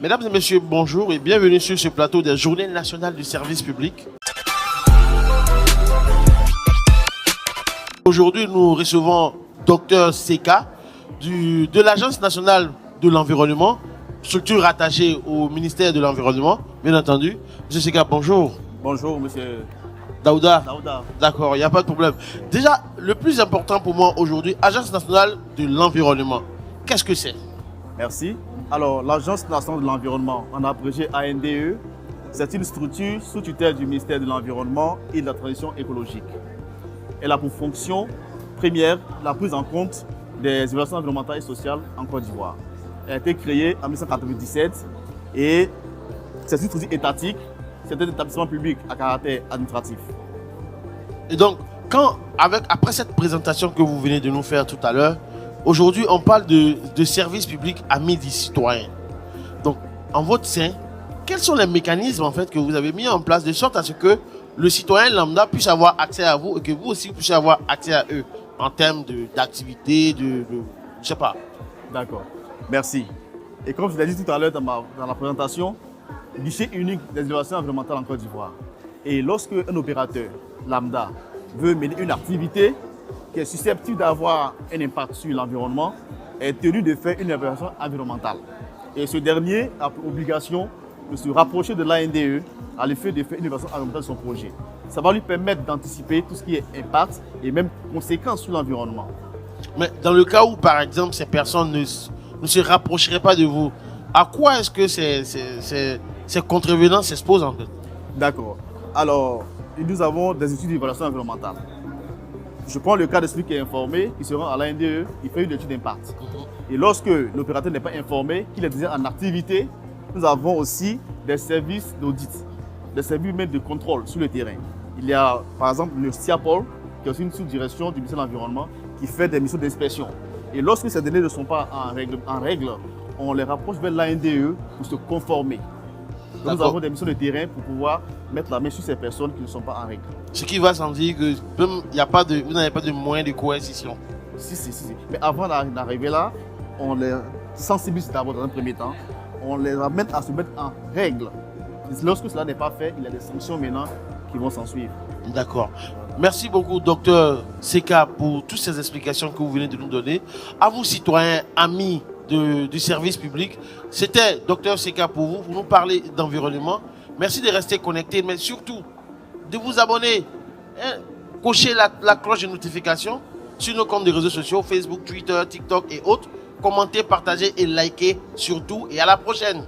Mesdames et messieurs, bonjour et bienvenue sur ce plateau des Journées nationales du service public. Aujourd'hui, nous recevons Dr Seka de l'Agence nationale de l'environnement, structure rattachée au ministère de l'Environnement, bien entendu. Monsieur Seka, bonjour. Bonjour, monsieur Daouda. Daouda. D'accord, il n'y a pas de problème. Déjà, le plus important pour moi aujourd'hui, Agence nationale de l'environnement. Qu'est-ce que c'est? Merci. Alors, l'Agence nationale de l'environnement, en abrégé ANDE, c'est une structure sous tutelle du ministère de l'Environnement et de la Transition écologique. Elle a pour fonction première la prise en compte des évaluations environnementales et sociales en Côte d'Ivoire. Elle a été créée en 1997 et c'est une structure étatique, c'est un établissement public à caractère administratif. Et donc, après cette présentation que vous venez de nous faire tout à l'heure, aujourd'hui, on parle de service public amis des citoyens. Donc, en votre sein, quels sont les mécanismes en fait que vous avez mis en place de sorte à ce que le citoyen lambda puisse avoir accès à vous et que vous aussi puissiez avoir accès à eux en termes d'activité, je sais pas. D'accord, merci. Et comme je l'ai dit tout à l'heure dans la présentation, guichet unique des évaluations environnementales en Côte d'Ivoire. Et lorsque un opérateur lambda veut mener une activité qui est susceptible d'avoir un impact sur l'environnement, est tenu de faire une évaluation environnementale. Et ce dernier a pour obligation de se rapprocher de l'ANDE à l'effet de faire une évaluation environnementale de son projet. Ça va lui permettre d'anticiper tout ce qui est impact et même conséquences sur l'environnement. Mais dans le cas où, par exemple, ces personnes ne se rapprocheraient pas de vous, à quoi est-ce que ces contrevenants s'exposent en fait? D'accord. Alors, nous avons des études d'évaluation environnementale. Je prends le cas de celui qui est informé, qui se rend à l'ANDE, il fait une étude d'impact. Et lorsque l'opérateur n'est pas informé, qu'il est déjà en activité, nous avons aussi des services d'audit, des services même de contrôle sur le terrain. Il y a par exemple le SIAPOL, qui est aussi une sous-direction du ministère de l'Environnement, qui fait des missions d'inspection. Et lorsque ces données ne sont pas en règle, on les rapproche vers l'ANDE pour se conformer. Donc, nous avons des missions de terrain pour pouvoir mettre la main sur ces personnes qui ne sont pas en règle. Ce qui va sans dire que vous n'avez pas de moyens de coercition. Si. Mais avant d'arriver là, on les sensibilise d'abord dans un premier temps. On les ramène à se mettre en règle. Lorsque cela n'est pas fait, il y a des sanctions maintenant qui vont s'en suivre. D'accord. Merci beaucoup, docteur Seka, pour toutes ces explications que vous venez de nous donner. À vous, citoyens, amis du service public, c'était docteur Seka pour vous, pour nous parler d'environnement. Merci de rester connectés, mais surtout de vous abonner. Cochez la cloche de notification sur nos comptes de réseaux sociaux, Facebook, Twitter, TikTok et autres. Commentez, partagez et likez surtout. Et à la prochaine.